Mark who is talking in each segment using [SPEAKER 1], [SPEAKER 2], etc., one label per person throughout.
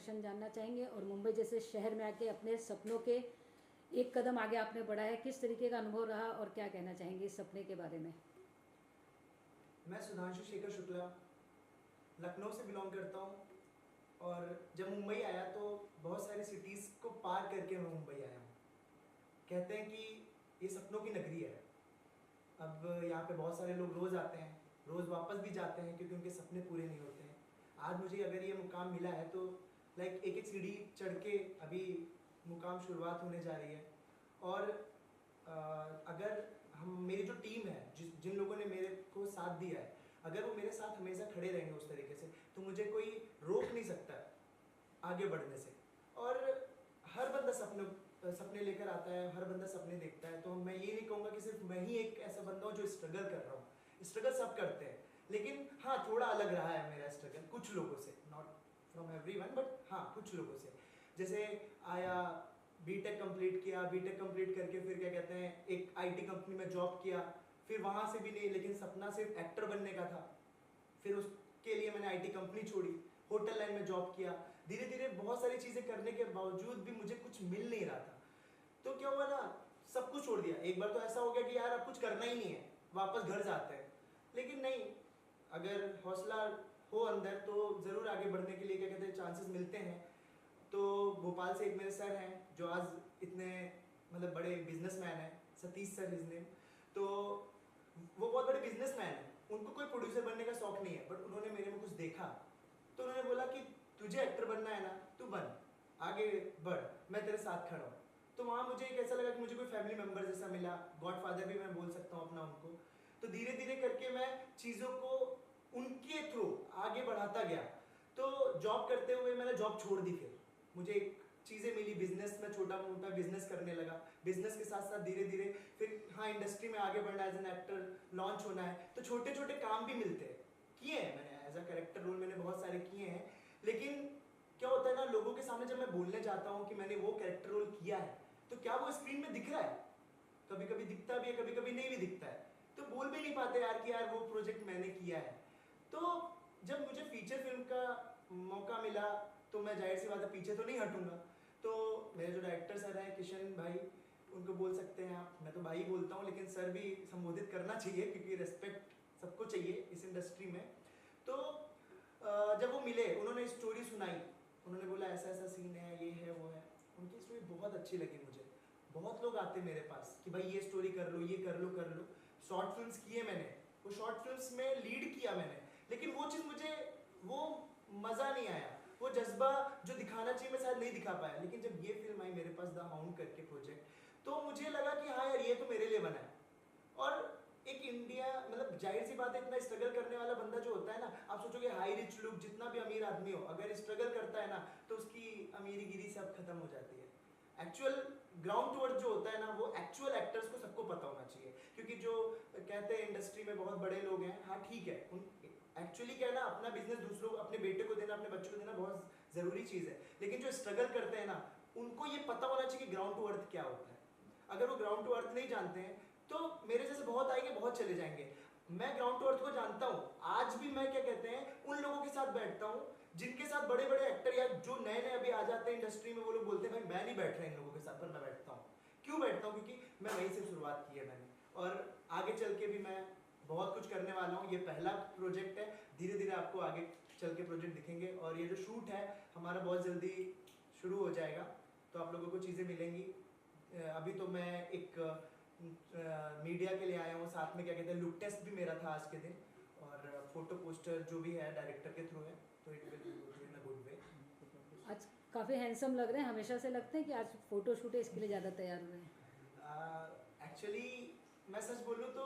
[SPEAKER 1] Introduction जानना चाहेंगे और मुंबई जैसे शहर में आके अपने सपनों के एक कदम आगे आपने बढ़ा है, किस तरीके का अनुभव रहा और क्या कहना चाहेंगे इस सपने के बारे में?
[SPEAKER 2] मैं सुधांशु शेखर शुक्ला लखनऊ से बिलोंग करता हूँ और जब मुंबई आया तो बहुत सारी सिटीज़ को पार करके मैं मुंबई आया हूँ। कहते हैं कि ये सपनों की नगरी है। अब यहाँ पे बहुत सारे लोग रोज़ आते हैं, रोज़ वापस भी जाते हैं क्योंकि उनके सपने पूरे नहीं होते हैं। आज मुझे अगर ये मुकाम मिला है तो लाइक एक एक सीढ़ी चढ़ के अभी मुकाम शुरुआत होने जा रही है। और अगर हम मेरी जो टीम है जिन लोगों ने मेरे को साथ दिया है, अगर वो मेरे साथ हमेशा खड़े रहेंगे उस तरीके से तो मुझे कोई रोक नहीं सकता आगे बढ़ने से। और हर बंदा सपने लेकर आता है, हर बंदा सपने देखता है। तो मैं ये नहीं कहूँगा कि सिर्फ मैं ही एक ऐसा बंदा हूँ जो स्ट्रगल कर रहा हूँ। स्ट्रगल सब करते हैं, लेकिन हाँ थोड़ा अलग रहा है मेरा स्ट्रगल कुछ लोगों से, नॉट फ्रॉम एवरीवन बट हाँ कुछ लोगों से। जैसे आया बीटेक कंप्लीट किया, बीटेक कंप्लीट करके फिर क्या कहते हैं एक आईटी कंपनी में जॉब किया, फिर वहाँ से भी नहीं, लेकिन सपना सिर्फ एक्टर बनने का था। फिर उसके लिए मैंने आईटी कंपनी छोड़ी, होटल लाइन में जॉब किया। धीरे धीरे बहुत सारी चीज़ें करने के बावजूद भी मुझे कुछ मिल नहीं रहा था। तो क्या हुआ ना, सब कुछ छोड़ दिया। एक बार तो ऐसा हो गया कि यार अब कुछ करना ही नहीं है, वापस घर जाते हैं। लेकिन नहीं, अगर हौसला हो अंदर तो ज़रूर आगे बढ़ने के लिए क्या कहते हैं चांसेस मिलते हैं। तो भोपाल से एक मेरे सर हैं जो आज इतने मतलब बड़े बिजनेसमैन हैं, सतीश सर हिज नेम। तो वो बहुत बड़े बिजनेसमैन हैं, उनको कोई प्रोड्यूसर बनने का शौक नहीं है, बट उन्होंने मेरे में कुछ देखा तो उन्होंने बोला कि तुझे एक्टर बनना है ना, तू बन, आगे बढ़, मैं तेरे साथ खड़ा हूँ। तो वहाँ मुझे एक ऐसा लगा कि मुझे कोई फैमिली मेम्बर जैसा मिला, गॉडफादर भी मैं बोल सकता हूँ अपना उनको। तो धीरे धीरे करके मैं चीज़ों को उनके थ्रू आगे बढ़ाता गया। तो जॉब करते हुए मैंने जॉब छोड़ दी, फिर मुझे एक चीज़ें मिली, बिजनेस में छोटा मोटा बिजनेस करने लगा। बिजनेस के साथ साथ धीरे धीरे फिर हाँ इंडस्ट्री में आगे बढ़ना है, एज एन एक्टर लॉन्च होना है, तो छोटे छोटे काम भी मिलते हैं, किए हैं मैंने एज अ कैरेक्टर रोल, मैंने बहुत सारे किए हैं। लेकिन क्या होता है ना, लोगों के सामने जब मैं बोलने जाता हूँ कि मैंने वो कैरेक्टर रोल किया है, तो क्या वो स्क्रीन में दिख रहा है? कभी कभी दिखता भी है, कभी कभी नहीं भी दिखता है, तो बोल भी नहीं पाते यार कि यार वो प्रोजेक्ट मैंने किया है। तो जब मुझे फीचर फिल्म का मौका मिला तो मैं जाहिर सी बात है पीछे तो नहीं हटूंगा। तो मेरे जो डायरेक्टर सर हैं किशन भाई, उनको बोल सकते हैं आप, मैं तो भाई बोलता हूँ लेकिन सर भी संबोधित करना चाहिए क्योंकि रिस्पेक्ट सबको चाहिए इस इंडस्ट्री में। तो जब वो मिले, उन्होंने स्टोरी सुनाई, उन्होंने बोला ऐसा ऐसा सीन है, ये है वो है। उनकी स्टोरी बहुत अच्छी लगी मुझे। बहुत लोग आते मेरे पास कि भाई ये स्टोरी कर लो, ये कर लो कर लो। शॉर्ट फिल्म्स किए मैंने, वो शॉर्ट फिल्म्स में लीड किया मैंने, लेकिन वो चीज़ मुझे वो मज़ा नहीं आया, वो जज्बा जो दिखाना चाहिए मैं शायद नहीं दिखा पाया। लेकिन जब ये फिल्म आई मेरे पास, द हाउंड करके प्रोजेक्ट, तो मुझे लगा कि हाँ यार ये तो मेरे लिए बना है। और एक इंडिया मतलब जाहिर सी बात है, इतना स्ट्रगल करने वाला बंदा जो होता है ना, आप सोचोगे हाई रिच लुक, जितना भी अमीर आदमी हो अगर स्ट्रगल करता है ना तो उसकी अमीरी गिरी सब खत्म हो जाती है। एक्चुअल ग्राउंड टू अर्थ जो होता है ना, वो एक्चुअल एक्टर्स को सबको पता होना चाहिए। क्योंकि जो कहते हैं इंडस्ट्री में बहुत बड़े लोग हैं, हाँ ठीक है, उन एक्चुअली क्या है ना, अपना बिजनेस दूसरों को, अपने बेटे को देना, अपने बच्चों को देना बहुत ज़रूरी चीज़ है। लेकिन जो स्ट्रगल करते हैं ना, उनको ये पता होना चाहिए कि ग्राउंड टू अर्थ क्या होता है। अगर वो ग्राउंड टू अर्थ नहीं जानते हैं तो मेरे जैसे बहुत आएंगे, बहुत चले जाएंगे। मैं ग्राउंड टू अर्थ को जानता हूँ। आज भी मैं क्या कहते हैं उन लोगों के साथ बैठता हूँ जिनके साथ बड़े बड़े एक्टर या जो नए नए अभी आ जाते हैं इंडस्ट्री में, वो लोग बोलते हैं भाई मैं नहीं बैठ रहा इन लोगों के साथ, पर मैं बैठता हूँ। क्यों बैठता हूँ? क्योंकि मैं वहीं से शुरुआत की है मैंने, और आगे चल के भी मैं बहुत कुछ करने वाला हूँ। ये पहला प्रोजेक्ट है, धीरे धीरे आपको आगे चल के प्रोजेक्ट दिखेंगे। और ये जो शूट है हमारा बहुत जल्दी शुरू हो जाएगा, तो आप लोगों को चीज़ें मिलेंगी। अभी तो मैं एक मीडिया के लिए आया हूँ, साथ में क्या कहते हैं लुक टेस्ट भी मेरा था आज के दिन, और फोटो पोस्टर जो भी है डायरेक्टर के थ्रू है, तो it will go in a good way.
[SPEAKER 1] आज काफ़ी हैंडसम लग रहे हैं, हमेशा से लगते हैं कि आज फोटो शूट है इसके लिए ज़्यादा तैयार हुए हैं?
[SPEAKER 2] एक्चुअली मैं सच बोलूँ तो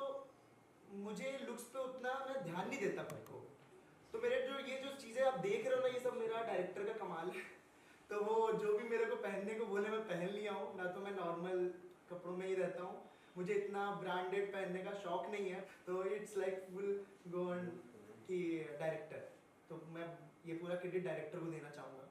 [SPEAKER 2] मुझे लुक्स पे उतना मैं ध्यान नहीं देता खुद को। तो मेरे जो ये जो चीज़ें आप देख रहे हो ना, ये सब मेरा डायरेक्टर का कमाल है। तो वो जो भी मेरे को पहनने को बोले मैं पहन लिया हूँ, ना तो मैं नॉर्मल कपड़ों में ही रहता हूँ, मुझे इतना ब्रांडेड पहनने का शौक नहीं है। तो it's like will go on कि डायरेक्टर, तो मैं ये पूरा क्रेडिट डायरेक्टर को देना चाहूँगा,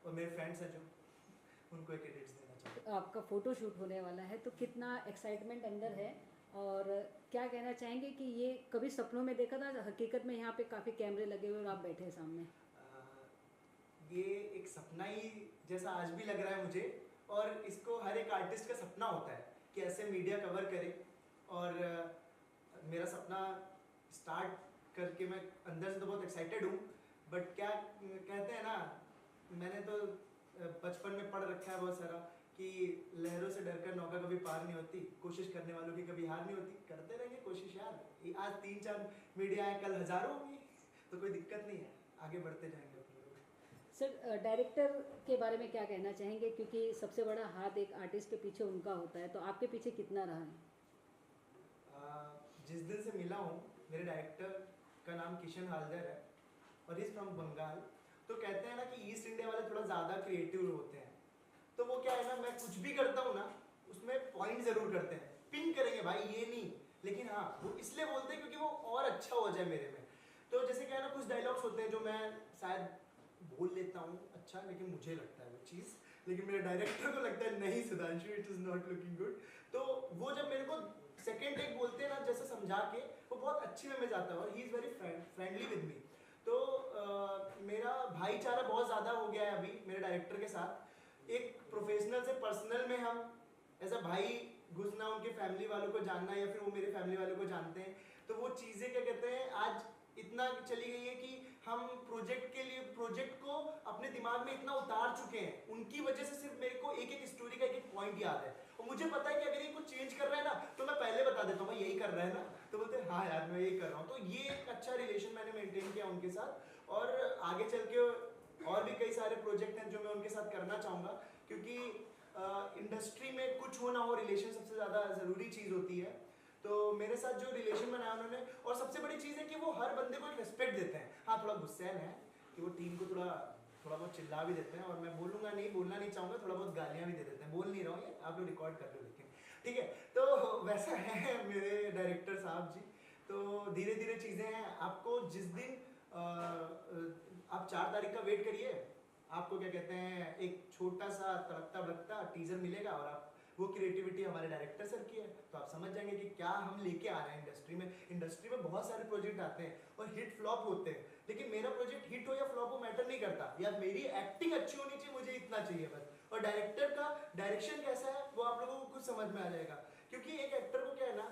[SPEAKER 2] और मेरे फ्रेंड्स हैं जो उनको एक क्रेडिट्स देना चाहूँगा।
[SPEAKER 1] तो आपका फ़ोटो शूट होने वाला है, तो कितना एक्साइटमेंट अंदर है और क्या कहना चाहेंगे कि ये कभी सपनों में देखा था, हकीकत में यहाँ पे काफ़ी कैमरे लगे हुए और आप बैठे हैं सामने?
[SPEAKER 2] ये एक सपना ही जैसा आज भी लग रहा है मुझे, और इसको हर एक आर्टिस्ट का सपना होता है कि ऐसे मीडिया कवर करे। और मेरा सपना स्टार्ट करके मैं अंदर से तो बहुत एक्साइटेड हूँ, बट क्या कहते हैं ना, मैंने तो बचपन में पढ़ रखा है बहुत सारा कि लहरों से डरकर नौका कभी पार नहीं होती, कोशिश करने वालों की कभी हार नहीं होती। करते रहेंगे कोशिश यार, आज 3-4 मीडिया है, कल हजारों होंगी, तो कोई दिक्कत नहीं है, आगे बढ़ते जाएंगे अपने लोग।
[SPEAKER 1] सर डायरेक्टर के बारे में क्या कहना चाहेंगे, क्योंकि सबसे बड़ा हाथ एक आर्टिस्ट के पीछे उनका होता है, तो आपके पीछे कितना रहा है?
[SPEAKER 2] जिस दिन से मिला हूँ, मेरे डायरेक्टर का नाम किशन हालदर है और इज फ्रॉम बंगाल। तो कहते हैं ना कि ईस्ट इंडिया वाले थोड़ा ज़्यादा क्रिएटिव होते हैं, तो वो क्या है ना, मैं कुछ भी करता हूँ ना उसमें पॉइंट ज़रूर करते हैं, पिन करेंगे भाई ये नहीं, लेकिन हाँ वो इसलिए बोलते हैं क्योंकि वो और अच्छा हो जाए मेरे में। तो जैसे क्या है ना, कुछ डायलॉग्स होते हैं जो मैं शायद बोल लेता हूँ अच्छा, लेकिन मुझे लगता है वो चीज़, लेकिन मेरे डायरेक्टर को लगता है नहीं Sudhanshu it is not looking good. तो वो जब मेरे को सेकेंड टेक बोलते हैं ना, जैसे समझा के, वो बहुत अच्छी वे में जाता है और he is very friendly with me. तो मेरा भाईचारा बहुत ज़्यादा हो गया है अभी मेरे डायरेक्टर के साथ। एक प्रोफेशनल से पर्सनल में हम ऐसा भाई घुसना, उनके फैमिली वालों को जानना, या फिर वो मेरे फैमिली वालों को जानते हैं, तो वो चीज़ें क्या कहते हैं आज इतना चली गई है कि हम प्रोजेक्ट को अपने दिमाग में इतना उतार चुके हैं, उनकी वजह से सिर्फ मेरे को एक एक स्टोरी का एक एक पॉइंट याद है, और मुझे पता है कि अगर ये कुछ चेंज कर रहा है ना, तो मैं पहले बता देता हूँ भाई यही कर रहा है ना, तो बोलते हैं हाँ यार मैं यही कर रहा हूँ। तो ये एक अच्छा रिलेशन मैंने मेंटेन किया उनके साथ, और आगे चल के और भी कई सारे प्रोजेक्ट हैं जो मैं उनके साथ करना चाहूँगा, क्योंकि इंडस्ट्री में कुछ हो ना हो, रिलेशन सबसे ज़्यादा ज़रूरी चीज़ होती है। तो मेरे साथ जो रिलेशन बनाया उन्होंने, और सबसे बड़ी चीज़ है कि वो हर बंदे को एक रिस्पेक्ट देते हैं। हाँ थोड़ा गुस्सैन है कि वो टीम को थोड़ा बहुत चिल्ला भी देते हैं, और मैं बोलूँगा नहीं, बोलना नहीं चाहूँगा, थोड़ा बहुत गालियाँ भी दे देते हैं, बोल नहीं रहा हूँ, ये आप लोग रिकॉर्ड कर लो लेकिन ठीक है। तो वैसा है मेरे डायरेक्टर साहब जी। तो धीरे धीरे चीज़ें हैं, आपको जिस दिन आप 4 तारीख का वेट करिए, आपको क्या कहते हैं एक छोटा सा तड़कता भड़कता टीजर मिलेगा, और आप वो क्रिएटिविटी हमारे डायरेक्टर सर की है, तो आप समझ जाएंगे कि क्या हम लेके आ रहे हैं इंडस्ट्री में। इंडस्ट्री में बहुत सारे प्रोजेक्ट आते हैं और हिट फ्लॉप होते हैं, लेकिन मेरा प्रोजेक्ट हिट हो या फ्लॉप हो मैटर नहीं करता, या मेरी एक्टिंग अच्छी होनी चाहिए, मुझे इतना चाहिए बस। और डायरेक्टर का डायरेक्शन कैसा है वो आप लोगों को कुछ समझ में आ जाएगा, क्योंकि एक एक्टर को क्या है ना,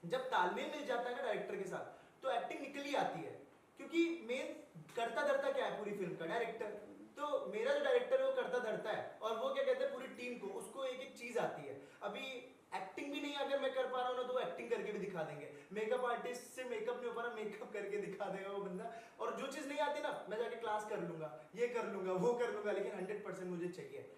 [SPEAKER 2] जब तालमेल मिल जाता है ना डायरेक्टर के साथ, तो एक्टिंग निकल ही आती है। क्योंकि मेन करता धरता क्या है पूरी फिल्म का, डायरेक्टर। तो मेरा जो डायरेक्टर है वो करता धरता है, और वो क्या कहते हैं पूरी टीम को, उसको एक एक चीज आती है। अभी एक्टिंग भी नहीं अगर मैं कर पा रहा हूँ ना, तो वो एक्टिंग करके भी दिखा देंगे। मेकअप आर्टिस्ट से मेकअप नहीं हो पा रहा, मेकअप करके दिखा देगा वो बंदा। और जो चीज नहीं आती ना, मैं जाके क्लास कर लूंगा, ये कर लूंगा, वो कर लूंगा, लेकिन 100% मुझे चाहिए।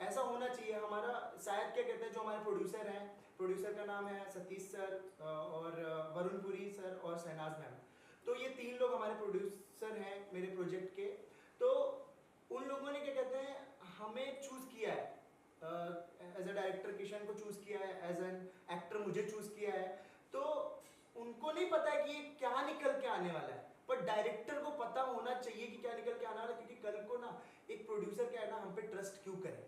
[SPEAKER 2] ऐसा होना चाहिए हमारा। शायद क्या कहते हैं, जो हमारे प्रोड्यूसर हैं, प्रोड्यूसर का नाम है सतीश सर, और वरुण पुरी सर और शहनाज मैम। तो ये 3 लोग हमारे प्रोड्यूसर हैं मेरे प्रोजेक्ट के। तो उन लोगों ने क्या कहते हैं हमें चूज किया है, एज अ डायरेक्टर किशन को चूज किया है, एज एन एक्टर मुझे चूज किया है। तो उनको नहीं पता है कि ये क्या निकल के आने वाला है, पर डायरेक्टर को पता होना चाहिए कि क्या निकल के आने वाला है, क्योंकि कल को ना एक प्रोड्यूसर क्या है ना, हम पे ट्रस्ट क्यों करे।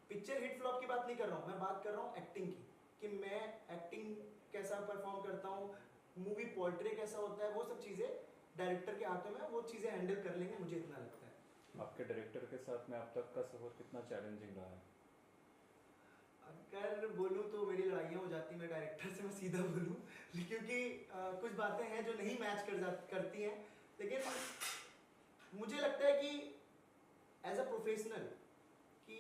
[SPEAKER 2] पिक्चर हिट फ्लॉप की बात नहीं कर रहा हूँ, मैं बात कर रहा हूँ एक्टिंग की, कि मैं एक्टिंग कैसा परफॉर्म करता हूँ, मूवी पोर्ट्रे कैसा होता है, वो सब चीज़ें डायरेक्टर के हाथों में, वो चीज़ें हैंडल कर लेंगे, मुझे इतना लगता है।
[SPEAKER 3] आपके डायरेक्टर के साथ में अब तक का सफर कितना चैलेंजिंग रहा है?
[SPEAKER 2] अगर बोलूँ तो मेरी लड़ाइयाँ हो जाती हैं, मैं डायरेक्टर से मैं सीधा बोलूँ, क्योंकि कुछ बातें हैं जो नहीं मैच करती हैं, लेकिन मुझे लगता है कि एज अ प्रोफेशनल कि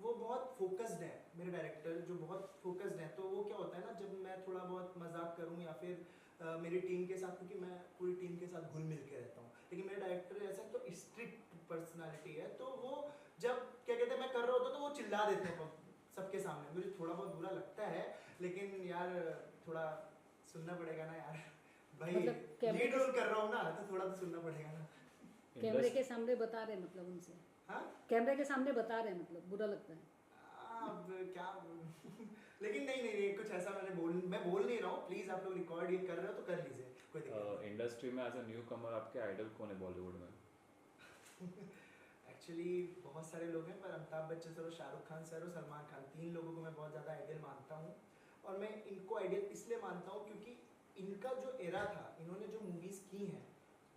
[SPEAKER 2] वो बहुत फोकस्ड है, मेरे डायरेक्टर जो बहुत फोकस्ड है। तो वो क्या होता है ना, जब मैं थोड़ा बहुत मजाक करूँ या फिर मेरी टीम के साथ, क्योंकि मैं पूरी टीम के साथ घुल मिल के रहता हूँ, लेकिन मेरे डायरेक्टर ऐसा तो स्ट्रिक्ट पर्सनालिटी है, तो वो जब क्या कहते हैं मैं कर रहा होता तो वो चिल्ला देते हैं सबके सामने। मुझे थोड़ा बहुत बुरा लगता है, लेकिन यार थोड़ा सुनना पड़ेगा ना यार भाई,
[SPEAKER 1] मतलब
[SPEAKER 2] लीड रोल कर रहा हूँ ना, तो थोड़ा तो सुनना पड़ेगा ना।
[SPEAKER 1] कैमरे के सामने बता रहे मतलब उनसे,
[SPEAKER 2] हाँ
[SPEAKER 1] कैमरे के सामने बता रहे मतलब बुरा लगता है।
[SPEAKER 2] अब क्या लेकिन नहीं कुछ ऐसा मैं बोल नहीं रहा हूँ, प्लीज आप लोग रिकॉर्ड ये कर रहे हो तो कर लीजिए, कोई दिक्कत नहीं।
[SPEAKER 3] इंडस्ट्री में एज अ न्यू कमर आपके आइडल कौन है बॉलीवुड में?
[SPEAKER 2] एक्चुअली बहुत सारे लोग हैं, पर अमिताभ बच्चन सर और शाहरुख खान सर और सलमान खान, 3 लोगों को मैं बहुत ज़्यादा आइडियल मानता हूँ। और मैं इनको आइडियल इसलिए मानता हूँ क्योंकि इनका जो एरा था, इन्होंने जो मूवीज़ की हैं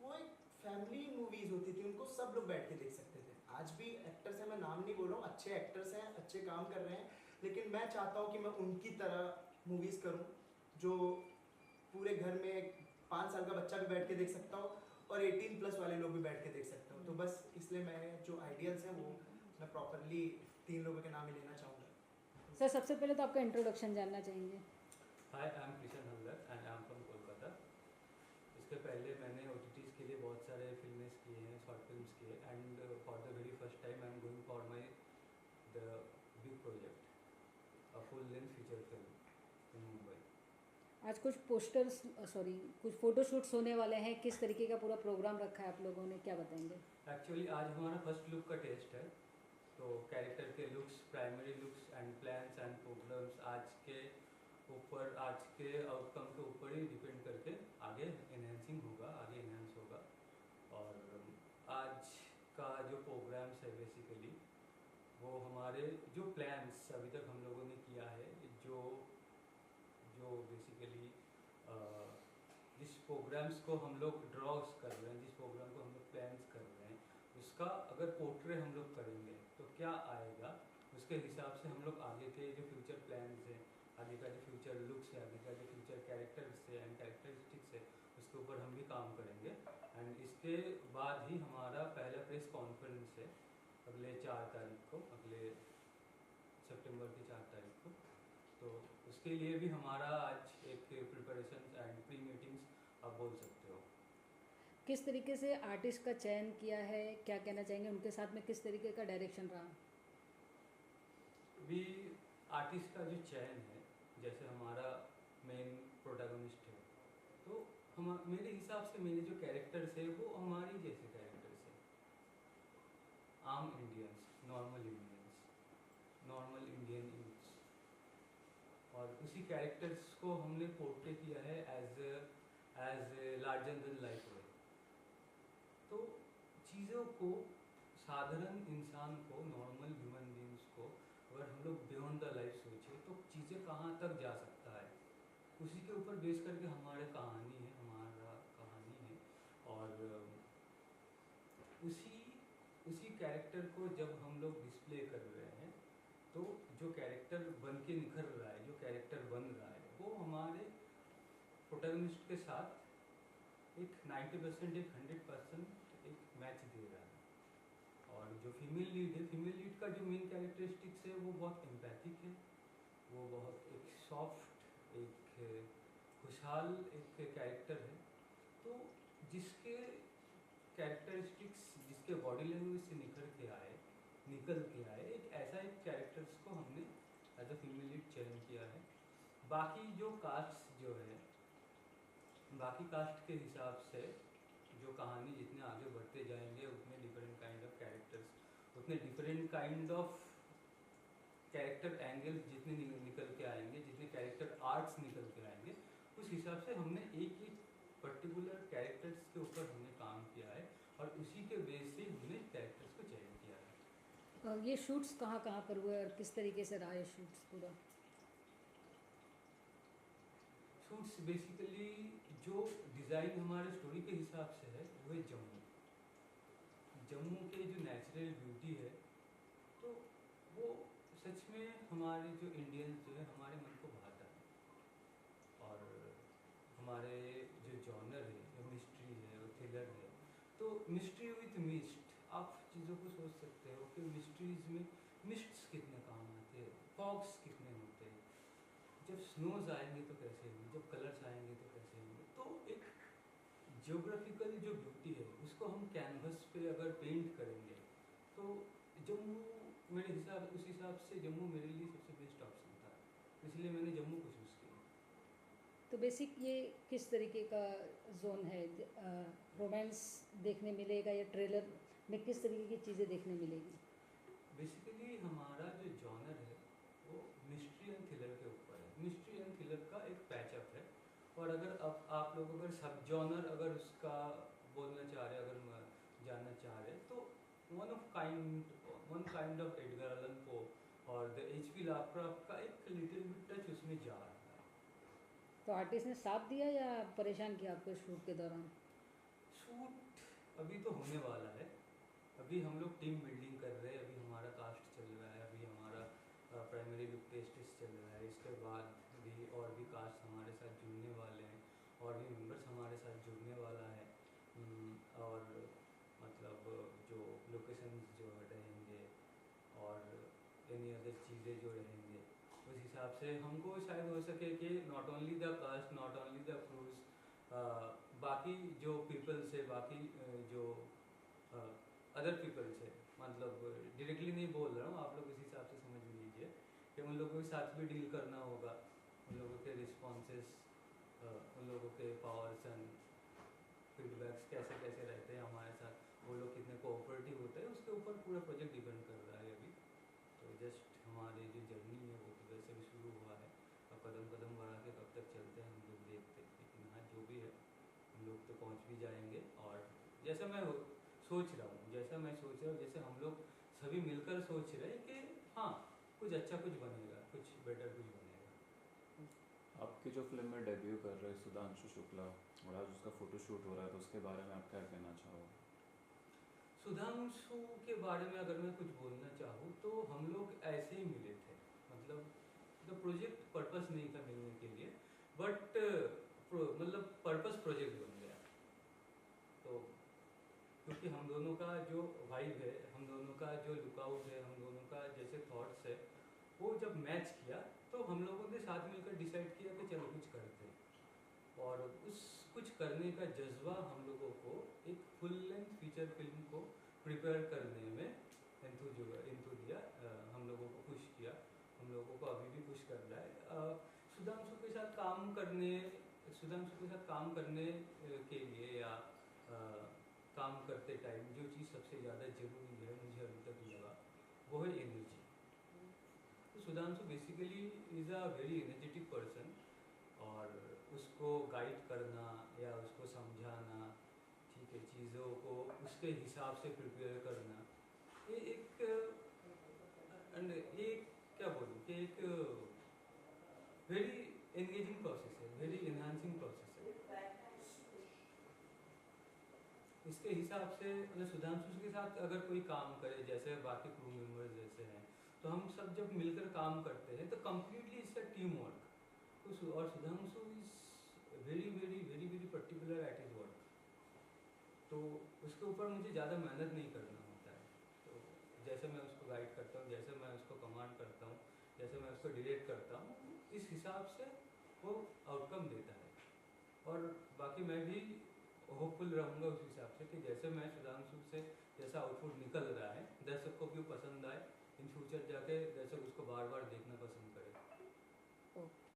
[SPEAKER 2] वो एक फैमिली मूवीज़ होती थी, उनको सब लोग बैठ के देख सकते थे। आज भी एक्टर्स हैं, मैं नाम नहीं बोल रहा हूँ, अच्छे एक्टर्स हैं, अच्छे काम कर रहे हैं, लेकिन मैं चाहता हूँ कि मैं उनकी तरह मूवीज़ करूँ जो पूरे घर में 5 साल का बच्चा भी बैठ के देख सकता हो और 18+ वाले लोग भी बैठ के देख सकते हो। तो बस इसलिए मैं जो आइडियल्स हैं वो मैं प्रॉपरली 3 लोगों के नाम ही लेना चाहूँगा।
[SPEAKER 1] सर सबसे पहले तो आपका इंट्रोडक्शन जानना चाहेंगे।
[SPEAKER 3] Hi, I am Kishan Haldar and I am from Kolkata. इसके पहले मैंने OTTs के लिए बहुत सारे फिल्में किए हैं, शॉर्ट फिल्म्स किए, and for the very first time I am going for my the big project, a full length feature film in Mumbai.
[SPEAKER 1] आज कुछ पोस्टर्स कुछ फोटोशूट्स होने वाले हैं, किस तरीके का पूरा प्रोग्राम रखा है आप लोगों ने, क्या बताएंगे?
[SPEAKER 3] एक्चुअली आज हमारा फर्स्ट लुक का टेस्ट है, तो कैरेक्टर के looks, primary looks and plans and problems आज के आउटकम के ऊपर ही डिपेंड करके आगे एनहेंसिंग होगा, आगे एनहेंस होगा। और आज का जो प्रोग्राम्स है बेसिकली वो हमारे जो प्लान्स अभी तक हम लोगों ने किया है, जो बेसिकली जिस प्रोग्राम्स को हम लोग ड्रॉस कर रहे हैं, जिस प्रोग्राम को हम लोग प्लान्स कर रहे हैं, उसका अगर पोर्ट्रे हम लोग करेंगे तो क्या आएगा, उसके हिसाब से हम लोग आगे के जो फ्यूचर प्लान्स हैं, आगे का जो फ्यूचर लुक्स है, आगे का जो फ्यूचर कैरेक्टर्स है एंड कैरेक्टरिस्टिक्स है, उसके ऊपर हम भी काम करेंगे। एंड इसके बाद ही हमारा पहला प्रेस कॉन्फ्रेंस है अगले 4 तारीख को, अगले सितंबर की 4 तारीख को। तो उसके लिए भी हमारा आज एक प्रिपरेशन एंड प्री मीटिंग्स आप बोल सकते हो।
[SPEAKER 1] किस तरीके से आर्टिस्ट का चयन किया है, क्या कहना चाहेंगे? उनके साथ में किस तरीके का डायरेक्शन रहा?
[SPEAKER 3] भी आर्टिस्ट का जो चयन है, जैसे हमारा मेन प्रोटैगनिस्ट है, तो हम मेरे हिसाब से मेरे जो कैरेक्टर्स है वो हमारी जैसे कैरेक्टर्स है, आम इंडियंस, नॉर्मल इंडियन यूथ्स, और उसी कैरेक्टर्स को हमने पोर्ट्रे किया है एज लार्जर देन लाइफ वे। तो चीज़ों को, साधारण इंसान को, नॉर्मल ह्यूमन बींग्स को अगर हम लोग बियॉन्ड द लाइफ सोचे तो चीज़ें कहाँ तक जा सकता है, उसी के ऊपर बेस करके हमारा कहानी है। और उसी कैरेक्टर को जब हम लोग डिस्प्ले कर रहे हैं तो जो कैरेक्टर बन के निखर रहा है, जो कैरेक्टर बन रहा है, वो हमारे प्रोटैगनिस्ट के साथ एक 90%, एक 100% एक मैच दे रहा है। और जो फीमेल लीड का जो मेन कैरेक्टरिस्टिक्स है वो बहुत एम्पैथिक है, वो बहुत एक सॉफ्ट, एक खुशहाल एक कैरेक्टर है। तो जिसके कैरेक्टरिस्टिक्स, जिसके बॉडी लैंग्वेज से निकल के आए, एक ऐसा एक कैरेक्टर्स को हमने एज अ फीमेल लीड चयन किया है। बाकी जो कास्ट जो है, बाकी कास्ट के हिसाब से जो कहानी जितने आगे बढ़ते जाएंगे उतने डिफरेंट काइंड ऑफ कैरेक्टर्स, उतने different kind of character angles जितने निकल के आएंगे, जितने कैरेक्टर आर्ट्स निकल के आएंगे, उस हिसाब से हमने एक पर्टिकुलर कैरेक्टर्स के ऊपर हमने काम किया है और उसी के बेस से हमने कैरेक्टर्स को चयन किया है।
[SPEAKER 1] ये शूट्स कहाँ पर हुए और किस तरीके से रहा ये शूट्स पूरा?
[SPEAKER 3] शूट्स बेसिकली जो डिज़ाइन हमारे स्टोरी के हिसाब से है वो है जम्मू के जो नेचुरल ब्यूटी है, तो वो सच में हमारे जो इंडियंस जो है हमारे मन को भाता है। और हमारे जो जॉनर है, जो मिस्ट्री है, वो थ्रिलर है, तो मिस्ट्री विथ मिस्ट, आप चीज़ों को सोच सकते हो कि मिस्ट्रीज में मिस्ट्स कितने काम आते हैं, फॉग्स कितने होते हैं, जब स्नोज आएंगे तो कैसे होंगे, जब कलर्स आएंगे तो कैसे होंगे। तो एक जियोग्राफिकल जो ब्यूटी है उसको हम कैनवस पे अगर पेंट करेंगे तो जम्मू उस हिसाब से जम्मू मेरे लिए सबसे बेस्ट ऑप्शन था, इसलिए मैंने जम्मू को चूज़ किया।
[SPEAKER 1] तो बेसिक ये किस तरीके का जोन है? रोमांस देखने मिलेगा या ट्रेलर में किस तरीके की चीज़ें देखने मिलेगी?
[SPEAKER 3] बेसिकली हमारा जो जॉनर है वो मिस्ट्री एंड थ्रिलर के ऊपर है, मिस्ट्री एंड थ्रिलर का एक पैचअप है। और अगर अब आप लोग अगर सब जॉनर अगर उसका बोलना चाह रहे, अगर जानना चाह रहे, तो one kind of Edgar Allan Poe और द H.P. लवक्राफ्ट का एक लिटिल बिट टच उसमें जा रहा है।
[SPEAKER 1] तो आर्टिस्ट ने साथ दिया या परेशान किया आपको शूट के दौरान?
[SPEAKER 3] शूट अभी तो होने वाला है, अभी हम लोग टीम बिल्डिंग कर रहे हैं, अभी हमारा कास्ट चल रहा है, अभी हमारा प्राइमरी लुक टेस्ट चल रहा है, इसके बाद भी और भी कास्ट हमारे साथ जुड़ने वाले हैं और भी मेंबर्स हमारे साथ जुड़ने वाला है। और मतलब जो लोकेशंस जो रहेंगे और एनी अदर चीज़ें जो रहेंगे उस हिसाब से हमको शायद हो सके कि not only the cast, not only the crew, बाकी जो पीपल्स है, बाकी जो अदर पीपल्स है, मतलब डायरेक्टली नहीं बोल रहा हूँ, आप लोग इस हिसाब से समझ लीजिए कि उन लोगों के साथ भी डील करना होगा, उन लोगों के रिस्पॉन्सेस, उन लोगों के पावर्स एंड फीडबैक्स कैसे कैसे रहते हैं हमारे साथ, वो लोग कितने कोऑपरेटिव होते हैं, उसके ऊपर पूरा प्रोजेक्ट डिपेंड कर रहा है अभी। तो जस्ट हमारी जो जर्नी है वो तो वैसे भी शुरू हुआ है, अब कदम कदम बढ़ा के कब तक चलते हैं हम लोग देखते हैं, लेकिन हाँ जो भी है हम लोग तो पहुँच भी जाएंगे। और जैसा मैं सोच रहा हूँ, जैसा मैं सोच रहा हूँ, जैसे हम लोग सभी मिलकर सोच रहे हैं कि हाँ कुछ अच्छा कुछ बनेगा, कुछ बेटर कुछ बनेगा।
[SPEAKER 4] आपकी जो फिल्म में डेब्यू कर रहे हैं सुधांशु शुक्ला और आज उसका फोटोशूट हो रहा है, तो उसके बारे में आप क्या कहना चाहोगे?
[SPEAKER 3] सुधांशु के बारे में अगर मैं कुछ बोलना चाहूँ तो हम लोग ऐसे ही मिले थे, मतलब द प्रोजेक्ट पर्पस नहीं था मिलने के लिए, बट मतलब पर्पस प्रोजेक्ट बन गया। तो क्योंकि हम दोनों का जो वाइब है, हम दोनों का जो लुकआउट है, हम दोनों का जैसे थॉट्स है, वो जब मैच किया तो हम लोगों ने साथ मिलकर डिसाइड किया कि चलो कुछ करते हैं। और उस कुछ करने का जज्बा हम लोगों को एक फुल लेंथ फीचर फिल्म को प्रिपेयर करने में इंतु दिया, हम लोगों को खुश किया, हम लोगों को अभी भी खुश कर रहा है। सुधांशु के साथ काम करने, सुधांशु के साथ काम करने के लिए या काम करते टाइम जो चीज़ सबसे ज़्यादा ज़रूरी है मुझे अभी तक लगा वो है एनर्जी। तो Sudhanshu basically is a very energetic person, और उसको गाइड करना या उसको समझाना, ठीक है, चीज़ों को उसके हिसाब से प्रिपेयर करना, ये एक क्या बोलूँ कि एक वेरी एंगेजिंग प्रोसेस है, वेरी एनहांसिंग प्रोसेस है। इसके हिसाब से मतलब सुधांशु के साथ अगर कोई काम करे, जैसे बाकी क्रू मेंबर्स जैसे हैं, तो हम सब जब मिलकर काम करते हैं तो completely it's a team work. तो और Sudhanshu is very very very very particular at his work, तो उसके ऊपर मुझे ज़्यादा मेहनत नहीं करना होता है। तो जैसे मैं उसको गाइड करता हूँ, जैसे मैं उसको कमांड करता हूँ, जैसे मैं उसको डायरेक्ट करता हूँ, इस हिसाब से वो आउटकम देता है। और बाकी मैं भी होपफुल रहूँगा उस हिसाब से कि जैसे मैं सुधांशु से जैसा आउटपुट निकल रहा है, दर्शक को भी पसंद आए, इन फ्यूचर जाके दर्शक उसको बार बार देखना पसंद करे।